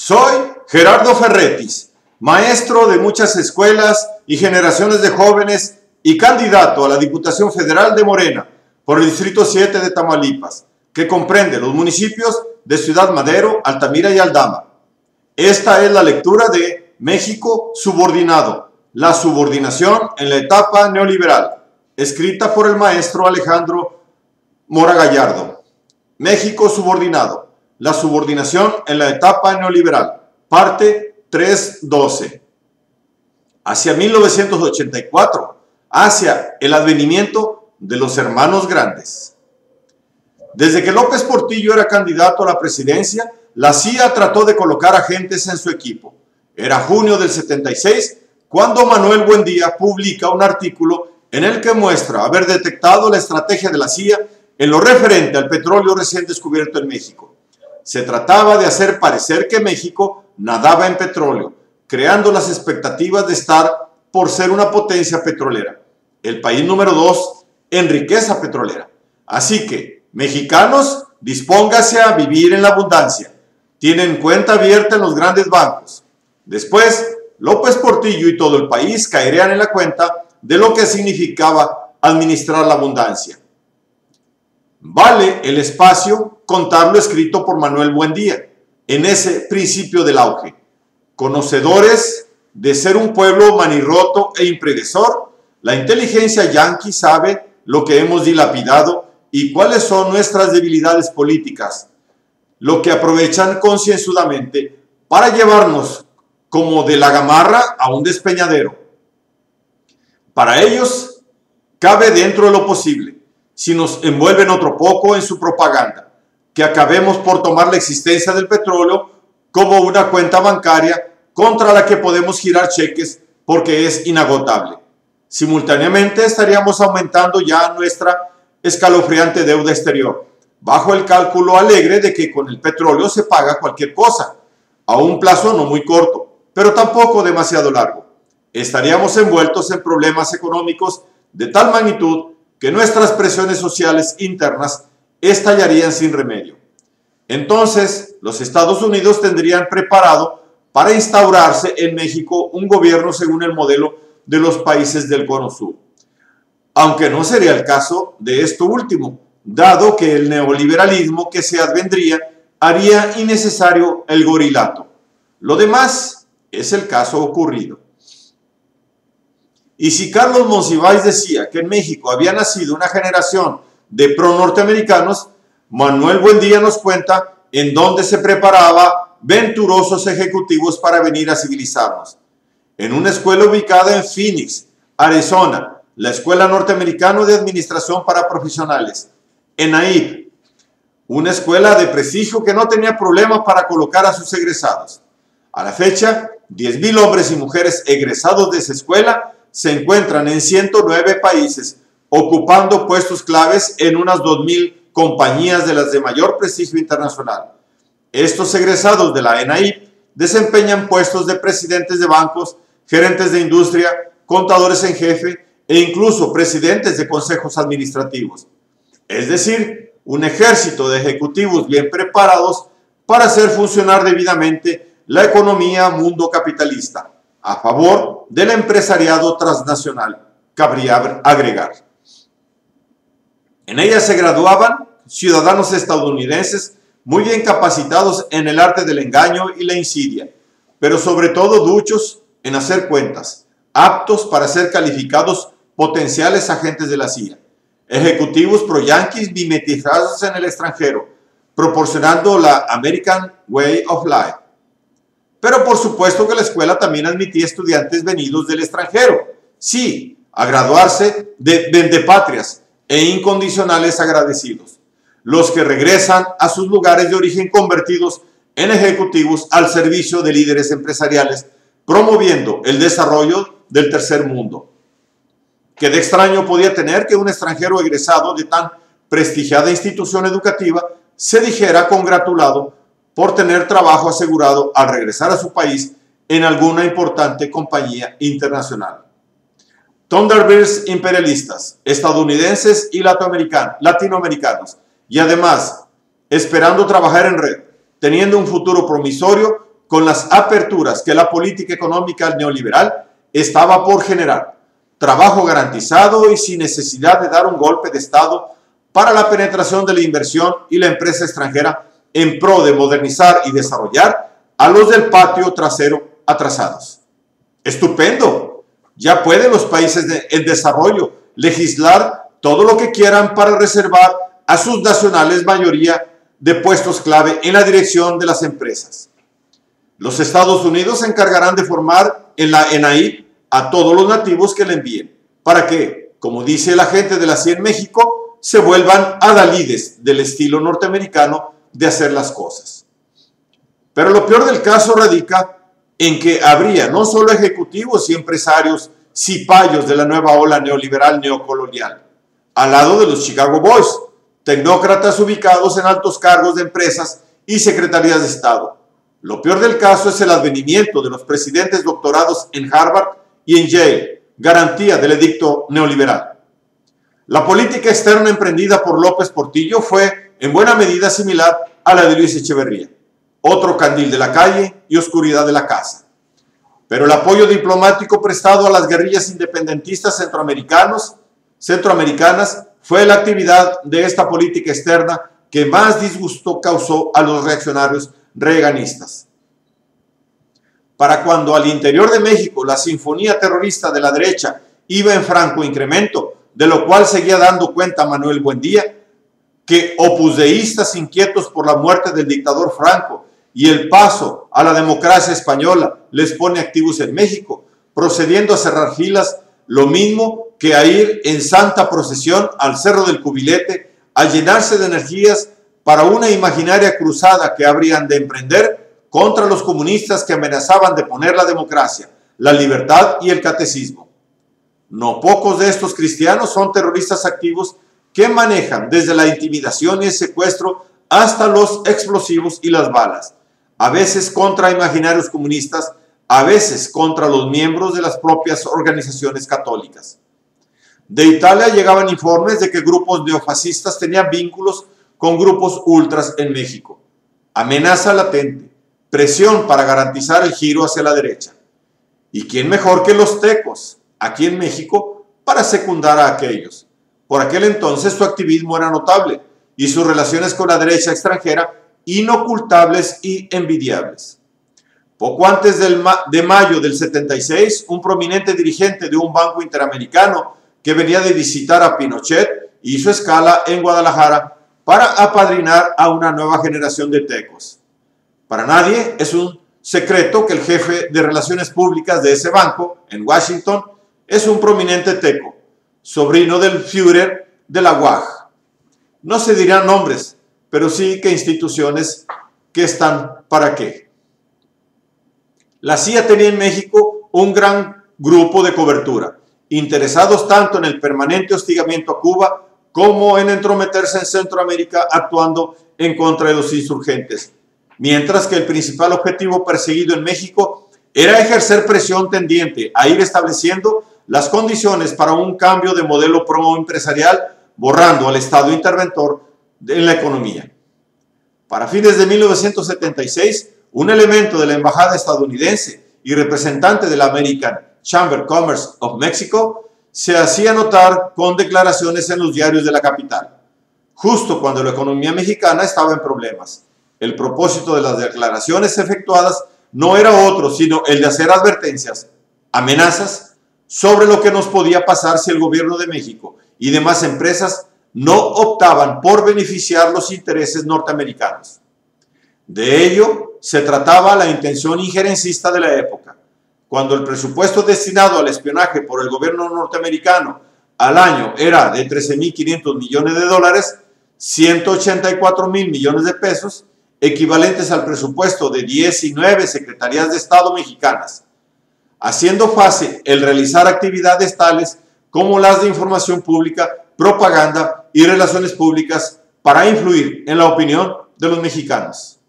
Soy Gerardo Ferretis, maestro de muchas escuelas y generaciones de jóvenes y candidato a la Diputación Federal de Morena por el Distrito 7 de Tamaulipas, que comprende los municipios de Ciudad Madero, Altamira y Aldama. Esta es la lectura de México subordinado, la subordinación en la etapa neoliberal, escrita por el maestro Alejandro Mora Gallardo. México subordinado, la subordinación en la etapa neoliberal, parte 3.12. Hacia 1984, hacia el advenimiento de los hermanos grandes. Desde que López Portillo era candidato a la presidencia, la CIA trató de colocar agentes en su equipo. Era junio del 76 cuando Manuel Buendía publica un artículo en el que muestra haber detectado la estrategia de la CIA en lo referente al petróleo recién descubierto en México. Se trataba de hacer parecer que México nadaba en petróleo, creando las expectativas de estar por ser una potencia petrolera, el país número 2 en riqueza petrolera. Así que, mexicanos, dispóngase a vivir en la abundancia. Tienen cuenta abierta en los grandes bancos. Después, López Portillo y todo el país caerían en la cuenta de lo que significaba administrar la abundancia. Vale el espacio contar lo escrito por Manuel Buendía en ese principio del auge. Conocedores de ser un pueblo manirroto e impredecor, la inteligencia yanqui sabe lo que hemos dilapidado y cuáles son nuestras debilidades políticas, lo que aprovechan concienzudamente para llevarnos como de la gamarra a un despeñadero. Para ellos, cabe dentro de lo posible, si nos envuelven otro poco en su propaganda, que acabemos por tomar la existencia del petróleo como una cuenta bancaria contra la que podemos girar cheques porque es inagotable. Simultáneamente estaríamos aumentando ya nuestra escalofriante deuda exterior, bajo el cálculo alegre de que con el petróleo se paga cualquier cosa, a un plazo no muy corto, pero tampoco demasiado largo. Estaríamos envueltos en problemas económicos de tal magnitud que nuestras presiones sociales internas estallarían sin remedio. Entonces, los Estados Unidos tendrían preparado para instaurarse en México un gobierno según el modelo de los países del Cono Sur. Aunque no sería el caso de esto último, dado que el neoliberalismo que se advendría haría innecesario el gorilato. Lo demás es el caso ocurrido. Y si Carlos Monsiváis decía que en México había nacido una generación de pro-norteamericanos, Manuel Buendía nos cuenta en dónde se preparaba venturosos ejecutivos para venir a civilizarnos. En una escuela ubicada en Phoenix, Arizona, la Escuela Norteamericana de Administración para Profesionales, ENAIP, una escuela de prestigio que no tenía problema para colocar a sus egresados. A la fecha, 10,000 hombres y mujeres egresados de esa escuela se encuentran en 109 países, ocupando puestos claves en unas 2,000 compañías de las de mayor prestigio internacional. Estos egresados de la ENAIP desempeñan puestos de presidentes de bancos, gerentes de industria, contadores en jefe e incluso presidentes de consejos administrativos. Es decir, un ejército de ejecutivos bien preparados para hacer funcionar debidamente la economía mundo capitalista, a favor del empresariado transnacional, cabría agregar. En ella se graduaban ciudadanos estadounidenses muy bien capacitados en el arte del engaño y la insidia, pero sobre todo duchos en hacer cuentas, aptos para ser calificados potenciales agentes de la CIA, ejecutivos pro-yanquis mimetizados en el extranjero, proporcionando la American Way of Life. Pero por supuesto que la escuela también admitía estudiantes venidos del extranjero, sí, a graduarse de vendepatrias e incondicionales agradecidos, los que regresan a sus lugares de origen convertidos en ejecutivos al servicio de líderes empresariales, promoviendo el desarrollo del tercer mundo. ¿Qué de extraño podía tener que un extranjero egresado de tan prestigiada institución educativa se dijera congratulado por tener trabajo asegurado al regresar a su país en alguna importante compañía internacional? Thunderbirds imperialistas, estadounidenses y latinoamericanos, y además esperando trabajar en red, teniendo un futuro promisorio con las aperturas que la política económica neoliberal estaba por generar. Trabajo garantizado y sin necesidad de dar un golpe de Estado para la penetración de la inversión y la empresa extranjera en pro de modernizar y desarrollar a los del patio trasero atrasados. ¡Estupendo! Ya pueden los países en desarrollo legislar todo lo que quieran para reservar a sus nacionales mayoría de puestos clave en la dirección de las empresas. Los Estados Unidos se encargarán de formar en la ENAIP a todos los nativos que le envíen, para que, como dice la gente de la CIA en México, se vuelvan adalides del estilo norteamericano de hacer las cosas. Pero lo peor del caso radica en que habría no solo ejecutivos y empresarios cipayos de la nueva ola neoliberal neocolonial, al lado de los Chicago Boys, tecnócratas ubicados en altos cargos de empresas y secretarías de Estado. Lo peor del caso es el advenimiento de los presidentes doctorados en Harvard y en Yale, garantía del edicto neoliberal. La política externa emprendida por López Portillo fue en buena medida similar a la de Luis Echeverría, otro candil de la calle y oscuridad de la casa. Pero el apoyo diplomático prestado a las guerrillas independentistas centroamericanas fue la actividad de esta política externa que más disgusto causó a los reaccionarios reaganistas. Para cuando al interior de México la sinfonía terrorista de la derecha iba en franco incremento, de lo cual seguía dando cuenta Manuel Buendía, que opusdeístas inquietos por la muerte del dictador Franco y el paso a la democracia española les pone activos en México, procediendo a cerrar filas, lo mismo que a ir en santa procesión al Cerro del Cubilete a llenarse de energías para una imaginaria cruzada que habrían de emprender contra los comunistas que amenazaban de poner la democracia, la libertad y el catecismo. No pocos de estos cristianos son terroristas activos que manejan desde la intimidación y el secuestro hasta los explosivos y las balas, a veces contra imaginarios comunistas, a veces contra los miembros de las propias organizaciones católicas. De Italia llegaban informes de que grupos neofascistas tenían vínculos con grupos ultras en México. Amenaza latente, presión para garantizar el giro hacia la derecha. ¿Y quién mejor que los tecos, aquí en México, para secundar a aquellos? Por aquel entonces su activismo era notable y sus relaciones con la derecha extranjera inocultables y envidiables. Poco antes de mayo del 76, un prominente dirigente de un banco interamericano que venía de visitar a Pinochet hizo escala en Guadalajara para apadrinar a una nueva generación de tecos. Para nadie es un secreto que el jefe de relaciones públicas de ese banco, en Washington, es un prominente teco, sobrino del Führer de la UAG. No se dirán nombres, pero sí que instituciones que están para qué. La CIA tenía en México un gran grupo de cobertura, interesados tanto en el permanente hostigamiento a Cuba como en entrometerse en Centroamérica actuando en contra de los insurgentes, mientras que el principal objetivo perseguido en México era ejercer presión tendiente a ir estableciendo las condiciones para un cambio de modelo pro-empresarial, borrando al Estado interventor en la economía. Para fines de 1976, un elemento de la embajada estadounidense y representante de la American Chamber of Commerce of Mexico se hacía notar con declaraciones en los diarios de la capital, justo cuando la economía mexicana estaba en problemas. El propósito de las declaraciones efectuadas no era otro, sino el de hacer advertencias, amenazas, sobre lo que nos podía pasar si el gobierno de México y demás empresas no optaban por beneficiar los intereses norteamericanos. De ello se trataba la intención injerencista de la época, cuando el presupuesto destinado al espionaje por el gobierno norteamericano al año era de 13.500 millones de dólares, 184.000 millones de pesos, equivalentes al presupuesto de 19 secretarías de Estado mexicanas, haciendo fácil el realizar actividades tales como las de información pública, propaganda y relaciones públicas para influir en la opinión de los mexicanos.